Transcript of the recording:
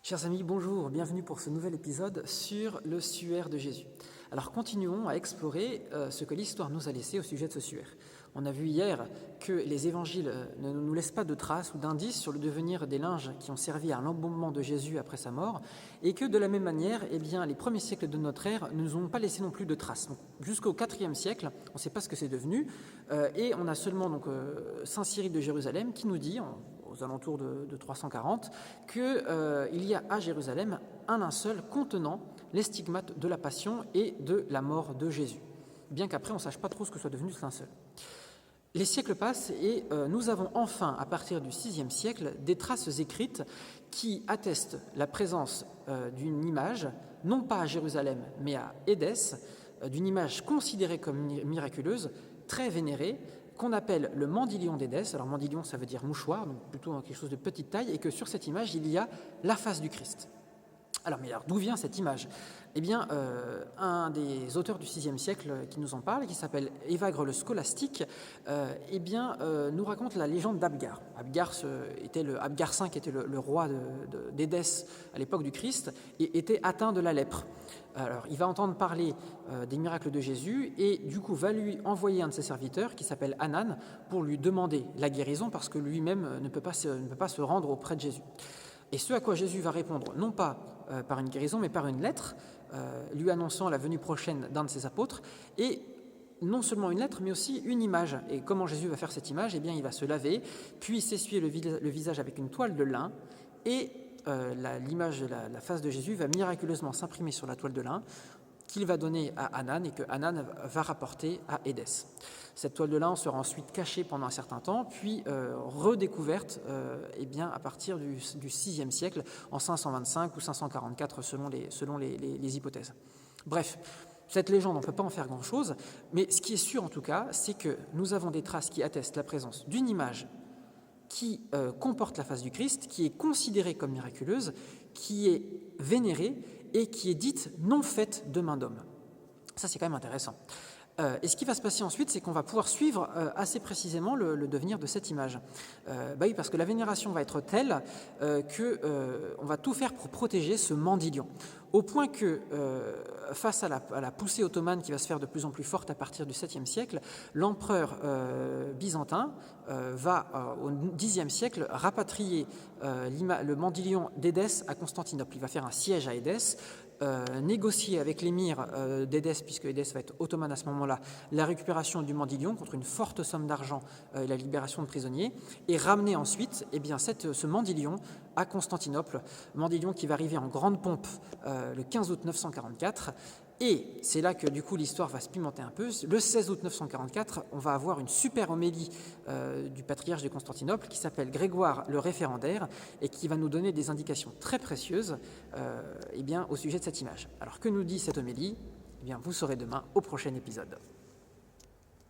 Chers amis, bonjour, bienvenue pour ce nouvel épisode sur le suaire de Jésus. Alors continuons à explorer ce que l'histoire nous a laissé au sujet de ce suaire. On a vu hier que les évangiles ne nous laissent pas de traces ou d'indices sur le devenir des linges qui ont servi à l'embaumement de Jésus après sa mort, et que de la même manière, les premiers siècles de notre ère ne nous ont pas laissé non plus de traces. Donc, jusqu'au IVe siècle, on ne sait pas ce que c'est devenu, et on a seulement saint Cyril de Jérusalem qui nous dit, aux alentours de 340, qu'il y a à Jérusalem un linceul contenant les stigmates de la passion et de la mort de Jésus, bien qu'après on ne sache pas trop ce que soit devenu ce linceul. Les siècles passent et nous avons enfin, à partir du VIe siècle, des traces écrites qui attestent la présence d'une image, non pas à Jérusalem, mais à Édesse, d'une image considérée comme miraculeuse, très vénérée, qu'on appelle le mandilion d'Édesse. Alors mandilion, ça veut dire mouchoir, donc plutôt quelque chose de petite taille, et que sur cette image, il y a la face du Christ. Alors d'où vient cette image ? Un des auteurs du VIe siècle qui nous en parle, qui s'appelle Évagre le Scolastique, nous raconte la légende d'Abgar. Abgar V était le roi d'Édesse à l'époque du Christ et était atteint de la lèpre. Alors, il va entendre parler des miracles de Jésus et du coup va lui envoyer un de ses serviteurs qui s'appelle Anan pour lui demander la guérison parce que lui-même ne peut pas se rendre auprès de Jésus. Et ce à quoi Jésus va répondre, non pas par une guérison, mais par une lettre, lui annonçant la venue prochaine d'un de ses apôtres, et non seulement une lettre, mais aussi une image. Et comment Jésus va faire cette image ? Il va se laver, puis s'essuyer le visage avec une toile de lin, et l'image, la face de Jésus va miraculeusement s'imprimer sur la toile de lin, qu'il va donner à Anan et que Anan va rapporter à Édesse. Cette toile de lin sera ensuite cachée pendant un certain temps, puis redécouverte à partir du VIe siècle, en 525 ou 544 selon les hypothèses. Bref, cette légende, on ne peut pas en faire grand-chose, mais ce qui est sûr en tout cas, c'est que nous avons des traces qui attestent la présence d'une image qui comporte la face du Christ, qui est considérée comme miraculeuse, qui est vénérée et qui est dite non faite de main d'homme. Ça, c'est quand même intéressant. Et ce qui va se passer ensuite, c'est qu'on va pouvoir suivre assez précisément le devenir de cette image. Parce que la vénération va être telle qu'on va tout faire pour protéger ce mandilion. Au point que, face à la poussée ottomane qui va se faire de plus en plus forte à partir du 7e siècle, l'empereur byzantin va, au Xe siècle, rapatrier le mandilion d'Édesse à Constantinople. Il va faire un siège à Édesse, négocier avec l'émir d'Édesse, puisque Édesse va être ottomane à ce moment-là, la récupération du mandilion contre une forte somme d'argent et la libération de prisonniers, et ramener ensuite ce mandilion à Constantinople, mandilion qui va arriver en grande pompe le 15 août 944, et c'est là que du coup l'histoire va se pimenter un peu. Le 16 août 944, on va avoir une super homélie du patriarche de Constantinople qui s'appelle Grégoire le Référendaire et qui va nous donner des indications très précieuses au sujet de cette image. Alors que nous dit cette homélie ? Vous saurez demain au prochain épisode.